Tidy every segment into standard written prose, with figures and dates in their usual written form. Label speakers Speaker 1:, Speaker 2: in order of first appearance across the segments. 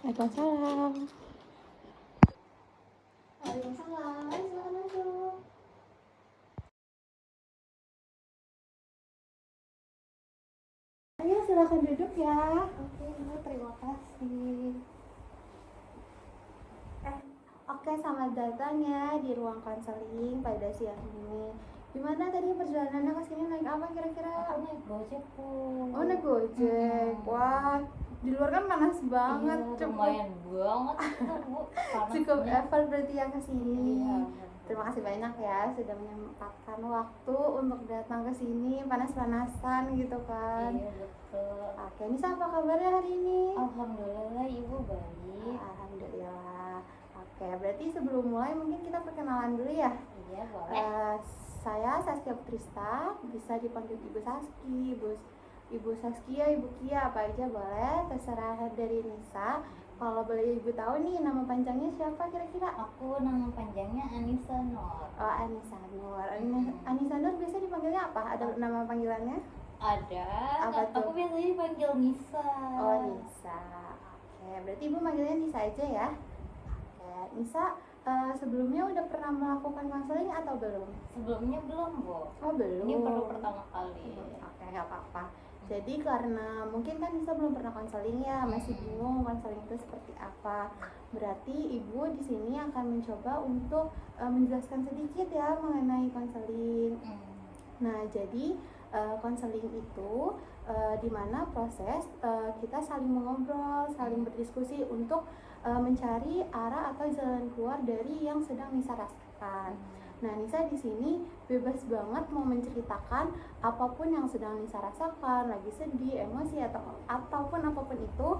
Speaker 1: Waalaikumsalam. Waalaikumsalam. Ayo silakan masuk. Ayo silakan duduk ya. Oke, terima kasih. Oke, selamat datang ya di ruang konseling pada siang ini. Gimana tadi perjalanannya ke sini, naik apa kira-kira?
Speaker 2: Aku naik Gojek, Bu.
Speaker 1: Oh, naik Gojek. Wah, di luar kan panas banget.
Speaker 2: Iya, lumayan banget itu, Bu.
Speaker 1: Cukup effort berarti ya ke sini.
Speaker 2: Iya.
Speaker 1: Terima kasih banyak ya sudah menyempatkan waktu untuk datang ke sini, panas-panasan gitu kan.
Speaker 2: Iya, betul.
Speaker 1: Oke, Nisa apa kabarnya hari ini?
Speaker 2: Alhamdulillah, Ibu baik.
Speaker 1: Alhamdulillah. Oke, berarti sebelum mulai mungkin kita perkenalan dulu ya.
Speaker 2: Iya, boleh.
Speaker 1: Saya Saskia Putrista, bisa dipanggil Ibu Saski, Ibu Saskia, Ibu Kia, apa aja boleh, terserah dari Nisa. Kalau boleh Ibu tahu nih nama panjangnya siapa kira-kira?
Speaker 2: Aku nama panjangnya Anissa Nur.
Speaker 1: Oh, Anissa Nur. Anissa Nur biasa dipanggilnya apa? Ada nama panggilannya?
Speaker 2: Ada.
Speaker 1: Apa tuh?
Speaker 2: Aku biasanya dipanggil Nisa.
Speaker 1: Oh, Nisa. Oke, berarti Ibu manggilnya Nisa aja ya. Oke, Nisa, sebelumnya udah pernah melakukan konseling atau belum?
Speaker 2: Sebelumnya belum, Bu.
Speaker 1: Oh, belum.
Speaker 2: Ini baru pertama kali.
Speaker 1: Oke, nggak apa-apa. Jadi karena mungkin kan Nisa belum pernah konseling ya, masih bingung konseling itu seperti apa. Berarti Ibu di sini akan mencoba untuk menjelaskan sedikit ya mengenai konseling. Nah, jadi konseling itu di mana proses kita saling mengobrol, saling berdiskusi untuk mencari arah atau jalan keluar dari yang sedang Nisa rasakan. Nah, Nisa di sini bebas banget mau menceritakan apapun yang sedang Nisa rasakan, lagi sedih, emosi ataupun apapun itu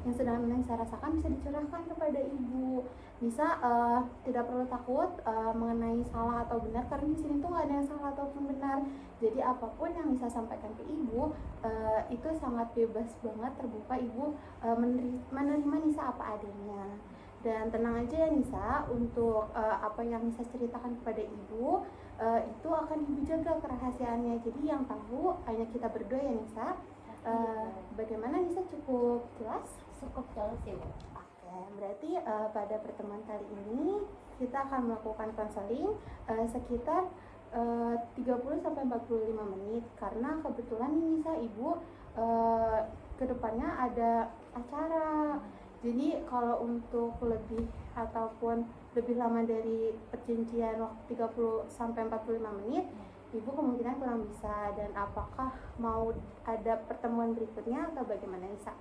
Speaker 1: yang sedang Nisa rasakan bisa dicurahkan kepada Ibu. Nisa tidak perlu takut mengenai salah atau benar, karena di sini tuh nggak ada yang salah ataupun benar. Jadi apapun yang Nisa sampaikan ke Ibu itu sangat bebas banget, terbuka. Ibu menerima Nisa apa adanya. Dan tenang aja ya Nisa, untuk apa yang Nisa ceritakan kepada Ibu itu akan Ibu jaga kerahasiaannya. Jadi yang tahu hanya kita berdua ya Nisa. Bagaimana Nisa, cukup jelas?
Speaker 2: Cukup jelas sih, Bu.
Speaker 1: Oke, berarti pada pertemuan kali ini kita akan melakukan konseling sekitar 30-45 menit, karena kebetulan nih Nisa, Ibu kedepannya ada acara. Jadi kalau untuk lebih ataupun lebih lama dari perjanjian waktu 30-45 menit, Ibu kemungkinan kurang bisa. Dan apakah mau ada pertemuan berikutnya atau bagaimana Nisa?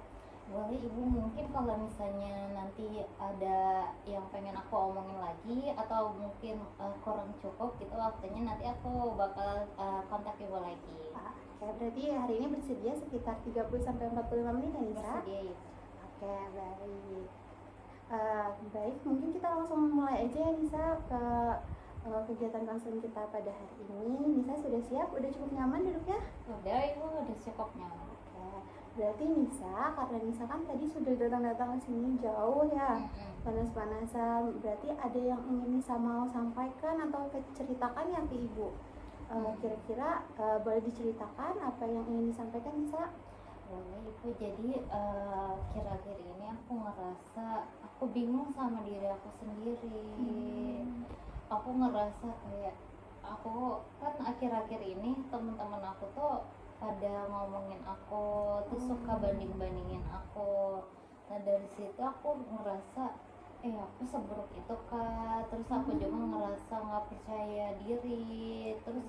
Speaker 2: Boleh Ibu, mungkin kalau misalnya nanti ada yang pengen aku omongin lagi atau mungkin kurang cukup gitu waktunya, nanti aku bakal kontak Ibu lagi.
Speaker 1: Oke, berarti hari ini bersedia sekitar 30-45 menit ya Nisa?
Speaker 2: Bersedia ya.
Speaker 1: Oke, baik. Baik, mungkin kita langsung mulai aja ya Nisa ke kegiatan konseling kita pada hari ini. Nisa sudah siap? Udah cukup nyaman duduknya?
Speaker 2: Udah Ibu, udah cukup nyaman.
Speaker 1: Oke, berarti Nisa, karena Nisa kan tadi sudah datang ke sini jauh ya, panas-panasan. Berarti ada yang ingin Nisa mau sampaikan atau ceritakan ya ke Ibu? Kira-kira boleh diceritakan apa yang ingin disampaikan Nisa?
Speaker 2: Boleh Ibu, jadi akhir-akhir ini aku ngerasa aku bingung sama diri aku sendiri. Aku ngerasa kayak aku kan akhir-akhir ini teman-teman aku tuh pada ngomongin aku, terus suka banding-bandingin aku. Nah dari situ aku ngerasa aku seburuk itu kah. Terus aku juga ngerasa nggak percaya diri, terus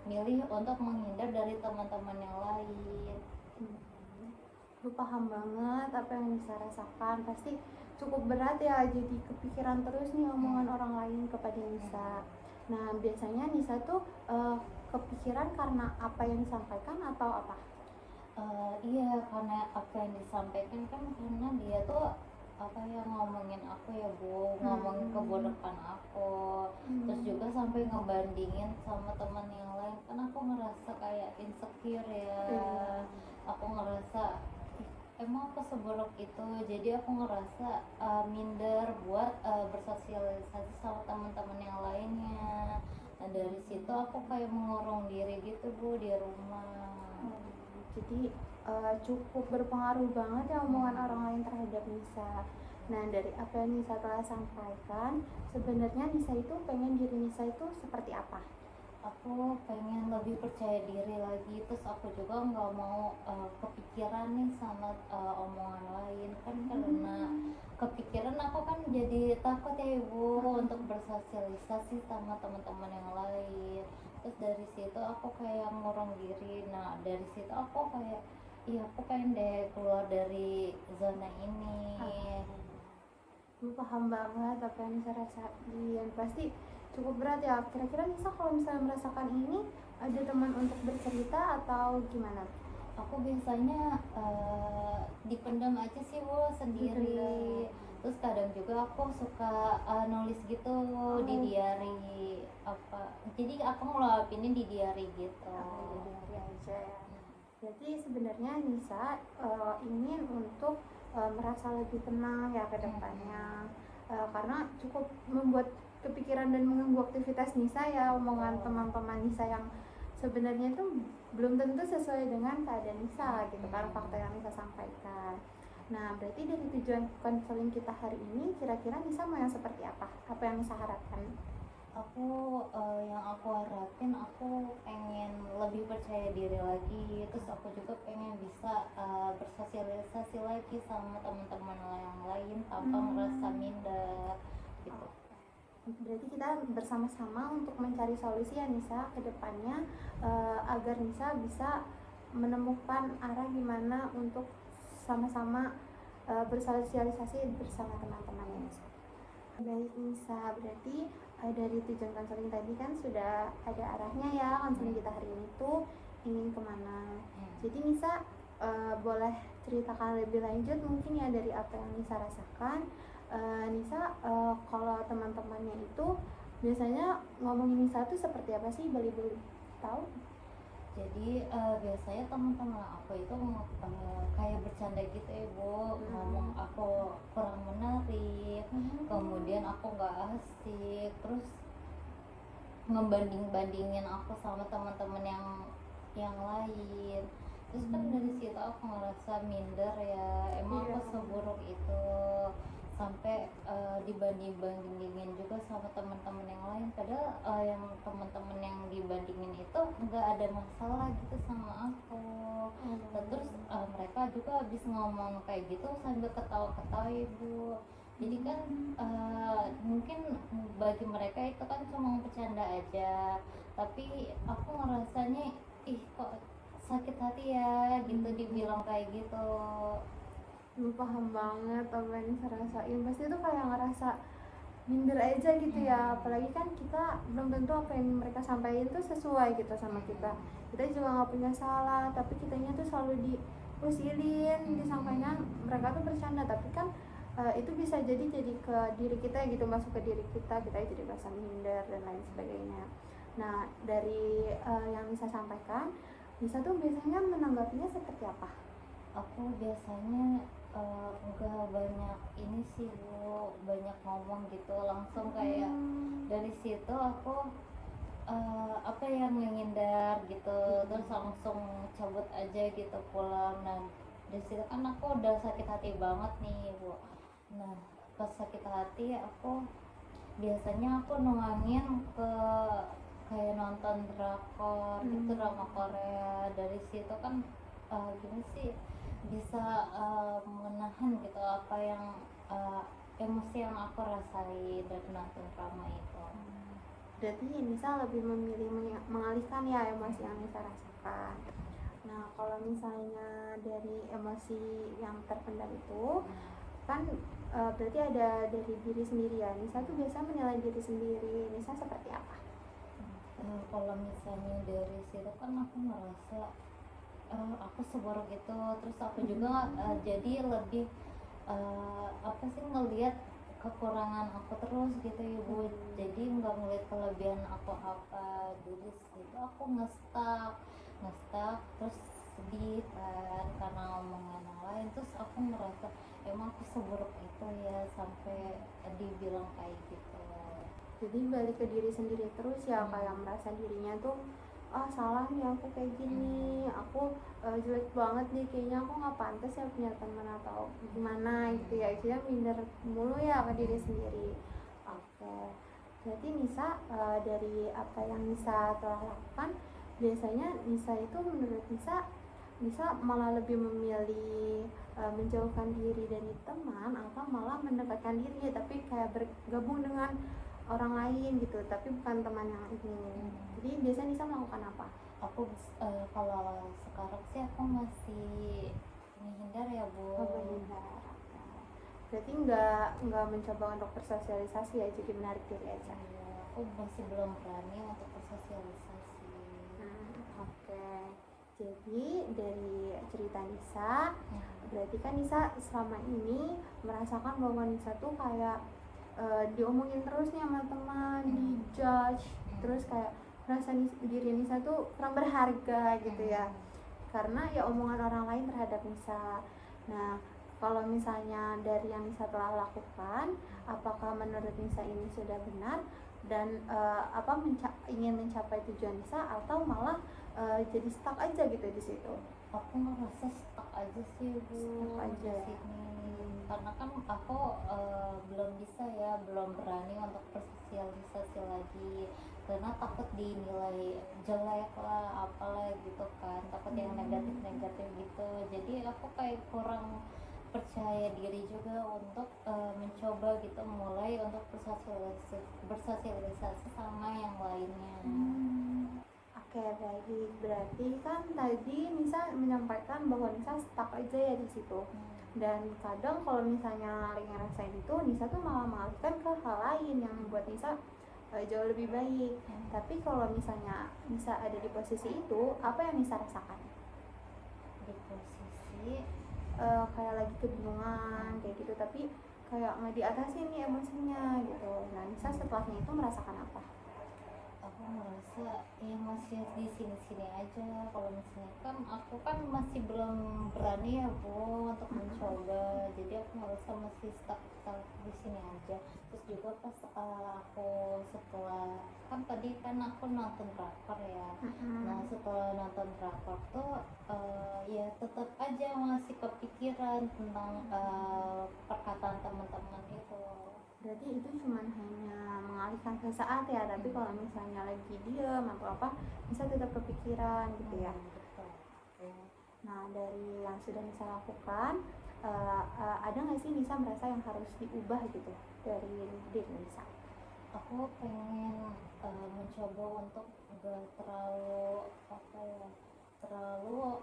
Speaker 2: milih untuk menghindar dari teman-teman yang lain.
Speaker 1: Lu paham banget apa yang Nisa rasakan. Pasti cukup berat ya, jadi kepikiran terus nih omongan orang lain kepada Nisa. Nah, biasanya Nisa tuh kepikiran karena apa yang disampaikan atau apa?
Speaker 2: Iya, karena apa yang disampaikan kan, karena dia tuh apa ya, ngomongin aku ya Bu, ngomongin keburukan aku, terus juga sampai ngebandingin sama teman yang lain. Kan aku ngerasa kayak insecure ya. Aku ngerasa emang aku seburuk itu, jadi aku ngerasa minder buat bersosialisasi sama teman-teman yang lainnya. Nah dari situ aku kayak mengurung diri gitu Bu di rumah.
Speaker 1: Jadi cukup berpengaruh banget ya omongan orang lain terhadap Nisa. Nah, dari apa yang Nisa telah sampaikan, sebenarnya Nisa itu pengen diri Nisa itu seperti apa?
Speaker 2: Aku pengen lebih percaya diri lagi, terus aku juga nggak mau kepikiran nih sama omongan lain kan, karena kepikiran aku kan jadi takut ya ibu untuk bersosialisasi sama teman-teman yang lain. Terus dari situ aku kayak ngurung diri. Nah dari situ aku kayak iya aku pengen deh keluar dari zona ini.
Speaker 1: Gue paham banget apa yang Nisa rasain, pasti cukup berat ya. Kira-kira Nisa kalau misalnya merasakan ini, ada teman untuk bercerita atau gimana?
Speaker 2: Aku biasanya dipendam aja sih bu sendiri.
Speaker 1: Dipendam.
Speaker 2: Terus kadang juga aku suka nulis gitu di diary apa. Jadi aku ngeluapinnya di diary gitu.
Speaker 1: Jadi aja ya. Jadi sebenarnya Nisa ingin untuk merasa lebih tenang ya ke depannya. Karena cukup membuat kepikiran dan mengganggu aktivitas Nisa ya, omongan teman-teman Nisa yang sebenarnya itu belum tentu sesuai dengan keadaan Nisa gitu kan, fakta yang Nisa sampaikan. Nah, berarti dari tujuan konseling kita hari ini, kira-kira Nisa mau yang seperti apa? Apa yang Nisa harapkan?
Speaker 2: Yang aku harapin aku pengen lebih percaya diri lagi. Terus aku juga pengen bisa bersosialisasi lagi sama teman-teman yang lain tanpa merasa minder gitu.
Speaker 1: Berarti kita bersama-sama untuk mencari solusi ya Nisa ke depannya, agar Nisa bisa menemukan arah gimana untuk sama-sama bersosialisasi bersama teman-temannya Nisa. Baik Nisa, berarti dari tujuan konseling tadi kan sudah ada arahnya ya, konseling kita hari ini tuh ingin kemana. Jadi Nisa boleh ceritakan lebih lanjut mungkin ya dari apa yang Nisa rasakan. Nisa kalau teman-temannya itu biasanya ngomongin Nisa tuh seperti apa sih, boleh tahu?
Speaker 2: Jadi biasanya teman-teman aku itu kayak bercanda gitu ya bu, ngomong aku kurang menarik, kemudian aku nggak asik, terus ngebanding-bandingin aku sama teman-teman yang lain. Terus kan dari situ aku ngerasa minder ya, emang aku seburuk itu sampai dibanding-bandingin juga sama teman-teman yang lain, padahal yang teman-teman yang dibandingin itu nggak ada masalah gitu sama aku. Terus mereka juga habis ngomong kayak gitu sambil ketawa-ketawa ibu. Jadi kan mungkin bagi mereka itu kan cuma bercanda aja, tapi aku ngerasanya ih kok sakit hati ya gitu dibilang kayak gitu.
Speaker 1: Paham banget apa yang saya rasain, pasti itu kayak ngerasa minder aja gitu ya, apalagi kan kita belum tentu apa yang mereka sampaikan itu sesuai gitu sama kita juga nggak punya salah, tapi kitanya tuh selalu diusilin, disampaikan mereka tuh bercanda, tapi kan itu bisa jadi ke diri kita gitu, masuk ke diri kita jadi merasa minder dan lain sebagainya. Nah dari yang Nisa sampaikan, Nisa tuh biasanya menanggapinya seperti apa?
Speaker 2: Aku biasanya enggak banyak ini sih bu, banyak ngomong gitu langsung kayak dari situ aku apa ya menghindar gitu, terus langsung cabut aja gitu pulang. Nah dari situ kan aku udah sakit hati banget nih bu. Nah pas sakit hati aku biasanya aku nuangin ke kayak nonton drakor gitu, drama Korea. Dari situ kan gini sih bisa menahan gitu apa yang emosi yang aku rasain dari nonton drama itu.
Speaker 1: Berarti Nisa lebih memilih mengalihkan ya emosi yang Nisa rasakan. Nah kalau misalnya dari emosi yang terpendam itu kan berarti ada dari diri sendiri ya. Nisa tuh biasa menilai diri sendiri, Nisa seperti apa?
Speaker 2: Kalau misalnya dari situ kan aku merasa aku seburuk itu, terus aku juga jadi lebih apa sih ngelihat kekurangan aku terus gitu ibu. Jadi nggak ngeliat kelebihan aku apa. Jadi situ aku ngestak terus sedih kan karena omongan yang lain. Terus aku merasa emang aku seburuk itu ya sampai dibilang kayak gitu.
Speaker 1: Jadi balik ke diri sendiri terus ya, kayak merasa dirinya tuh ah salah nih aku kayak gini, aku jelek banget nih, kayaknya aku nggak pantas ya punya teman atau gimana gitu ya, istilahnya minder mulu ya ke diri sendiri. Oke, berarti Nisa dari apa yang Nisa telah lakukan, biasanya Nisa itu menurut Nisa, Nisa malah lebih memilih menjauhkan diri dari teman atau malah mendekatkan diri tapi kayak bergabung dengan orang lain gitu tapi bukan teman yang ini. Jadi biasanya Nisa melakukan apa?
Speaker 2: Aku kalau sekarang sih aku masih menghindar ya Bu.
Speaker 1: Oh, menghindar. Oke. Berarti nggak mencoba untuk bersosialisasi ya, jadi menarik diri aja.
Speaker 2: Iya, aku masih belum berani untuk bersosialisasi.
Speaker 1: Oke. Jadi dari cerita Nisa, berarti kan Nisa selama ini merasakan bahwa Nisa tuh kayak diomongin terus nih sama teman, dijudge, terus kayak merasa diri Nisa tuh kurang berharga gitu ya, karena ya omongan orang lain terhadap Nisa. Nah, kalau misalnya dari yang Nisa telah lakukan, apakah menurut Nisa ini sudah benar dan ingin mencapai tujuan Nisa atau malah jadi stuck aja gitu di situ?
Speaker 2: Aku ngerasa stuck aja sih Bu,
Speaker 1: Stuck aja
Speaker 2: di sini. Karena kan aku belum bisa ya, belum berani untuk bersosialisasi lagi karena takut dinilai jelek lah apalah gitu kan, takut yang negatif gitu. Jadi aku kayak kurang percaya diri juga untuk mencoba gitu, mulai untuk bersosialisasi sama yang lainnya.
Speaker 1: Oke, baik. Berarti kan tadi Nisa menyampaikan bahwa Nisa stuck aja ya di situ. Dan kadang kalau misalnya lagi ngerasain itu, Nisa tuh malah mengalihkan ke hal lain yang membuat Nisa jauh lebih baik. Tapi kalau misalnya Nisa ada di posisi itu, apa yang Nisa rasakan?
Speaker 2: Di posisi
Speaker 1: kayak lagi kebingungan kayak gitu, tapi kayak nggak diatasin nih emosinya gitu. Nah, Nisa setelahnya itu merasakan apa?
Speaker 2: aku merasa ya masih di sini-sini aja. Kalau misalnya kan aku kan masih belum berani ya Bu untuk mencoba, jadi aku merasa masih stuck di sini aja. Terus juga pas aku setelah kan tadi kan aku nonton drakor ya, nah setelah nonton drakor tuh ya tetap aja masih kepikiran tentang perkataan teman-teman itu.
Speaker 1: Berarti itu cuma hanya mengalihkan sesaat ya, tapi kalau misalnya lagi diam atau apa bisa tetap kepikiran gitu ya.
Speaker 2: Betul.
Speaker 1: Nah, dari yang sudah Nisa lakukan, ada nggak sih Nisa merasa yang harus diubah gitu dari diri Nisa?
Speaker 2: Aku pengen mencoba untuk gak terlalu terlalu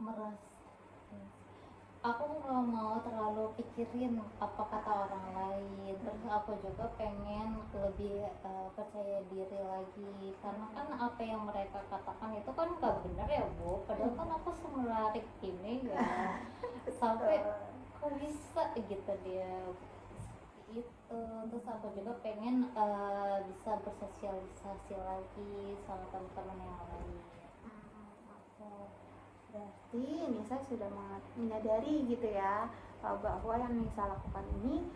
Speaker 2: merasa, aku nggak mau terlalu pikirin apa kata orang lain. Terus aku juga pengen lebih percaya diri lagi, karena kan apa yang mereka katakan itu kan nggak benar ya Bu, padahal kan aku semelarik ini ya sampai kok bisa gitu dia seperti itu. Terus aku juga pengen bisa bersosialisasi lagi sama teman-teman yang lain.
Speaker 1: Berarti Nisa sudah menyadari gitu ya bahwa yang Nisa lakukan ini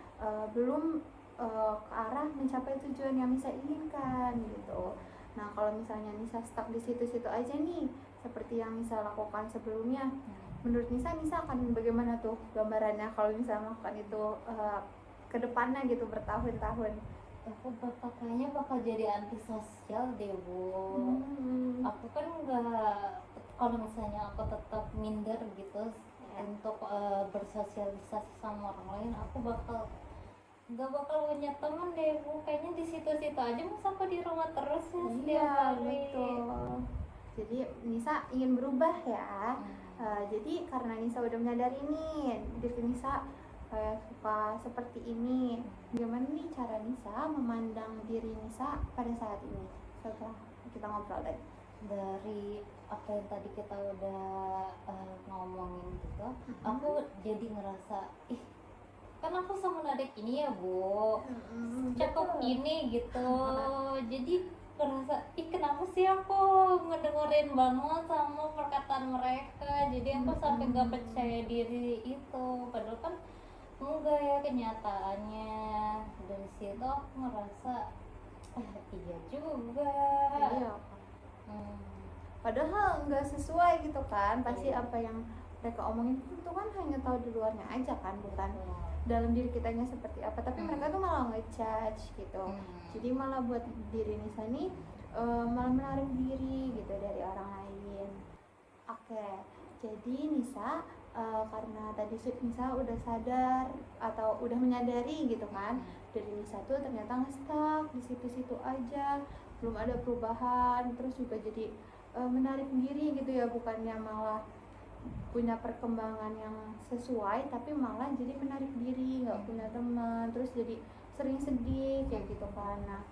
Speaker 1: belum ke arah mencapai tujuan yang Nisa inginkan gitu. Nah, kalau misalnya Nisa stuck di situ-situ aja nih, seperti yang Nisa lakukan sebelumnya, menurut Nisa akan bagaimana tuh gambarannya kalau Nisa melakukan itu ke depannya gitu bertahun-tahun?
Speaker 2: Aku kayaknya bakal jadi antisosial deh Bu. Aku kan nggak, kalau misalnya aku tetap minder gitu untuk bersosialisasi sama orang lain, aku nggak bakal punya teman deh Bu. Kayaknya di situ-situ aja, masa aku di rumah terus ya setiap hari.
Speaker 1: Betul. Jadi Nisa ingin berubah ya. Jadi karena Nisa udah menyadari nih diri Nisa kayak suka seperti ini, gimana nih cara Nisa memandang diri Nisa pada saat ini setelah kita ngobrol tadi?
Speaker 2: Dari apa yang tadi kita udah ngomongin gitu, aku jadi ngerasa kan aku sama Nadek ini ya Bu, cakep ini gitu. Jadi ngerasa kenapa sih aku ngedengerin banget sama perkataan mereka, jadi aku sampai gak percaya diri itu, padahal kan enggak ya kenyataannya. Dari situ aku ngerasa iya juga.
Speaker 1: Iya. Padahal nggak sesuai gitu kan, pasti
Speaker 2: Iya.
Speaker 1: apa yang mereka omongin itu kan hanya tahu di luarnya aja kan, bukan
Speaker 2: Betul.
Speaker 1: dalam diri kitanya seperti apa. Tapi mereka tuh malah nge-judge gitu, jadi malah buat diri Nisa nih malah menarik diri gitu dari orang lain. Oke, jadi Nisa karena tadi Nisa udah sadar atau udah menyadari gitu kan, dari Nisa tuh ternyata nge-stuck di situ-situ aja, belum ada perubahan, terus juga jadi menarik diri gitu ya, bukannya malah punya perkembangan yang sesuai, tapi malah jadi menarik diri, nggak punya teman, terus jadi sering sedih kayak gitu kan. Nah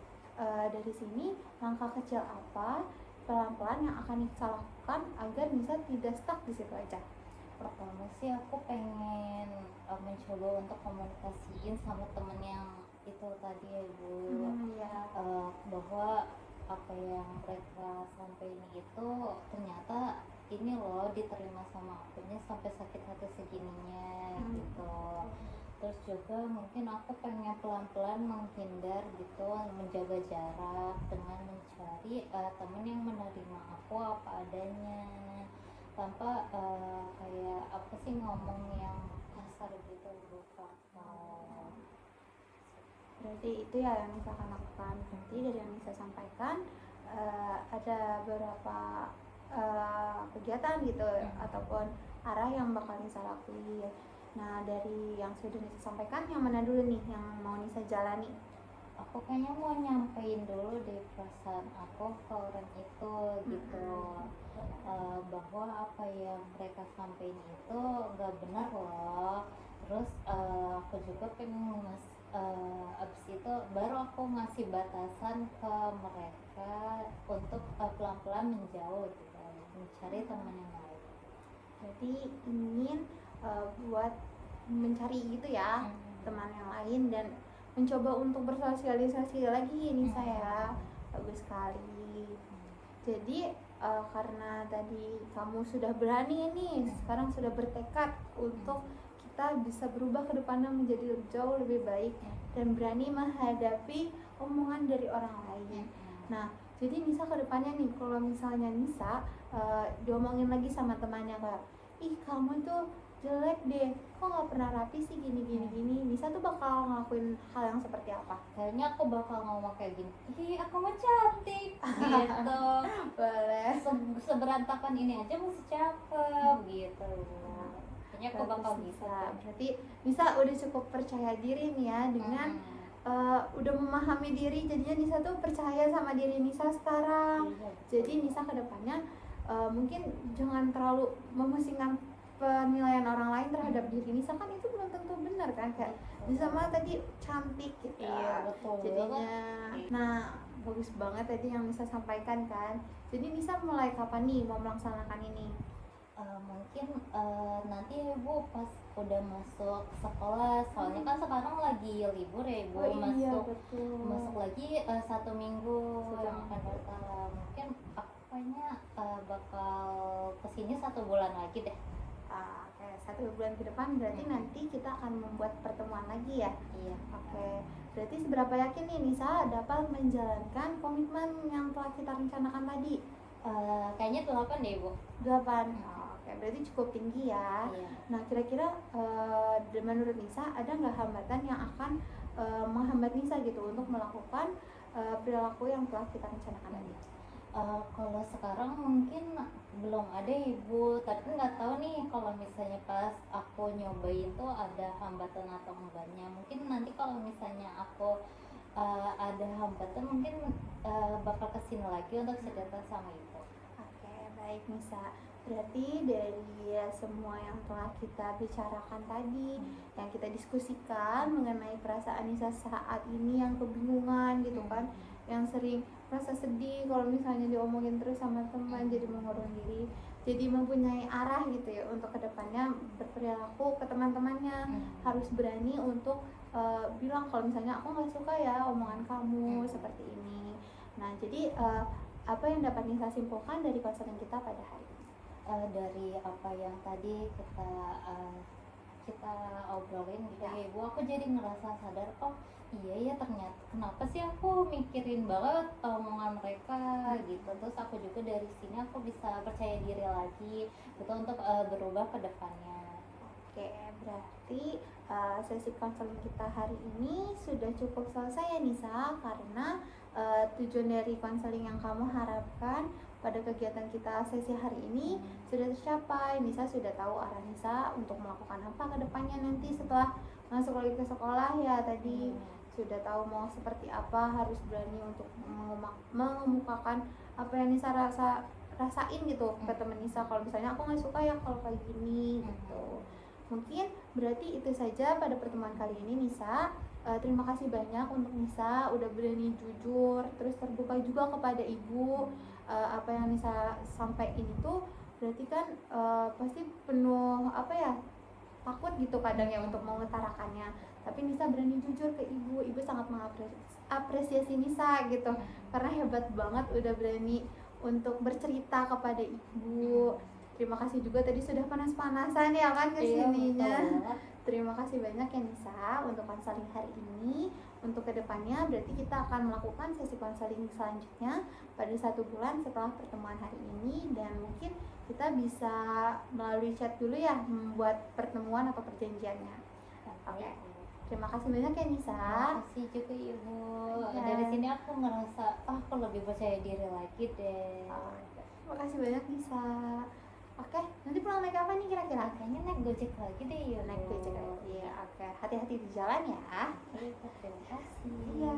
Speaker 1: dari sini langkah kecil apa pelan-pelan yang akan Nisa lakukan agar Nisa tidak stuck di situ aja?
Speaker 2: Pertama sih aku pengen mencoba untuk komunikasiin sama temen yang itu tadi ya Bu,
Speaker 1: Ya.
Speaker 2: bahwa apa yang mereka sampaikan itu ternyata ini loh diterima sama akunya sampai sakit hati segininya gitu. Terus juga mungkin aku pengen pelan-pelan menghindar gitu, menjaga jarak dengan mencari temen yang menerima aku apa adanya, tanpa kayak apa sih ngomong yang kasar gitu bukan.
Speaker 1: Berarti itu ya yang Nisa akan lakukan. Berarti dari yang Nisa sampaikan ada beberapa kegiatan gitu ataupun arah yang bakal Nisa lakuin. Nah dari yang sudah Nisa sampaikan, yang mana dulu nih yang mau Nisa jalani?
Speaker 2: Aku kayaknya mau nyampein dulu deh perasaan aku ke orang itu gitu, bahwa apa yang mereka sampaikan itu nggak benar loh. Terus aku juga pengen abis itu baru aku ngasih batasan ke mereka untuk pelan-pelan menjauh gitu, mencari teman yang lain.
Speaker 1: Berarti ingin buat mencari gitu ya teman yang lain dan mencoba untuk bersosialisasi lagi nih saya. Bagus sekali. Jadi karena tadi kamu sudah berani nih, sekarang sudah bertekad untuk kita bisa berubah ke depannya menjadi jauh lebih baik dan berani menghadapi omongan dari orang lain. Nah jadi Nisa ke depannya nih, kalau misalnya Nisa diomongin lagi sama temannya kayak, ih kamu tuh jelek deh, kok nggak pernah rapi sih gini, Nisa tuh bakal ngelakuin hal yang seperti apa?
Speaker 2: Kayaknya aku bakal ngomong kayak gini, ih aku mah cantik gitu.
Speaker 1: Boleh.
Speaker 2: Seberantakan ini aja masih cakep gitu. Kayaknya aku bakal bisa.
Speaker 1: Berarti Nisa udah cukup percaya diri nih ya dengan udah memahami diri, jadinya Nisa tuh percaya sama diri Nisa sekarang. Jadi Nisa kedepannya mungkin jangan terlalu memusingkan penilaian orang lain terhadap diri Nisa, kan itu belum tentu benar kan, kayak Nisa mah tadi cantik gitu.
Speaker 2: Iya betul.
Speaker 1: Jadinya nah bagus banget tadi yang Nisa sampaikan kan. Jadi Nisa mulai kapan nih mau melaksanakan ini?
Speaker 2: Mungkin nanti Bu pas udah masuk sekolah, soalnya kan sekarang lagi libur ya Bu. Masuk lagi 1 minggu yang akan datang. Mungkin aku kayaknya bakal kesini 1 bulan lagi deh.
Speaker 1: Oke, 1 bulan ke depan berarti nanti kita akan membuat pertemuan lagi ya?
Speaker 2: Iya.
Speaker 1: Oke, berarti seberapa yakin nih Nisa dapat menjalankan komitmen yang telah kita rencanakan tadi?
Speaker 2: Kayaknya 8 deh Bu.
Speaker 1: 8. Oke, berarti cukup tinggi ya.
Speaker 2: Iya.
Speaker 1: Nah kira-kira menurut Nisa ada nggak hambatan yang akan menghambat Nisa gitu untuk melakukan perilaku yang telah kita rencanakan tadi?
Speaker 2: Kalau sekarang mungkin belum ada Ibu, tapi nggak tahu nih kalau misalnya pas aku nyobain tuh ada hambatan atau enggaknya. Mungkin nanti kalau misalnya aku ada hambatan mungkin bakal kesini lagi untuk cerita sama Ibu.
Speaker 1: Oke, baik Nisa. Berarti dari semua yang telah kita bicarakan tadi, yang kita diskusikan mengenai perasaan Nisa saat ini yang kebingungan gitu kan, yang sering rasa sedih kalau misalnya diomongin terus sama teman, jadi mengurung diri, jadi mempunyai arah gitu ya untuk kedepannya berperilaku ke teman-temannya, harus berani untuk bilang kalau misalnya aku nggak suka ya omongan kamu seperti ini. Nah jadi apa yang dapat Nisa simpulkan dari konseling kita pada hari ini?
Speaker 2: Dari apa yang tadi kita kita obrolin gitu
Speaker 1: Ya.
Speaker 2: ya Ibu, aku jadi ngerasa sadar, oh iya ya ternyata kenapa sih aku mikirin banget omongan mereka gitu. Terus aku juga dari sini aku bisa percaya diri lagi gitu untuk berubah ke depannya.
Speaker 1: Oke, berarti sesi konseling kita hari ini sudah cukup selesai ya Nisa, karena tujuan dari konseling yang kamu harapkan pada kegiatan kita sesi hari ini sudah tercapai. Nisa sudah tahu arah Nisa untuk melakukan apa ke depannya nanti setelah masuk lagi ke sekolah ya tadi. Sudah tahu mau seperti apa, harus berani untuk mengemukakan apa yang Nisa rasain gitu ke temen Nisa. Kalau misalnya aku nggak suka ya kalau kayak gini gitu. Mungkin berarti itu saja pada pertemuan kali ini Nisa. Terima kasih banyak untuk Nisa udah berani jujur terus terbuka juga kepada ibu. Apa yang Nisa sampaikan itu berarti kan pasti penuh apa ya, takut gitu kadang ya untuk mengutarakannya, tapi Nisa berani jujur ke ibu. Ibu sangat mengapresiasi Nisa gitu, karena hebat banget udah berani untuk bercerita kepada ibu. Terima kasih juga tadi sudah panas-panasan ya kan kesininya.
Speaker 2: Iya,
Speaker 1: Terima kasih banyak ya Nisa untuk konseling hari ini. Untuk kedepannya berarti kita akan melakukan sesi konseling selanjutnya pada 1 bulan setelah pertemuan hari ini, dan mungkin kita bisa melalui chat dulu ya membuat pertemuan atau perjanjiannya. Oke. Terima kasih banyak ya Nisa.
Speaker 2: Terima kasih juga Ibu.
Speaker 1: Ya.
Speaker 2: Dari sini aku ngerasa aku lebih percaya diri lagi deh.
Speaker 1: Terima kasih banyak Nisa. Oke, nanti pulang naik apa nih kira-kira?
Speaker 2: Kayaknya naik Gojek lagi deh Ibu.
Speaker 1: Naik Gojek lagi ya. Oke, hati-hati di jalan ya.
Speaker 2: Terima kasih.
Speaker 1: Iya.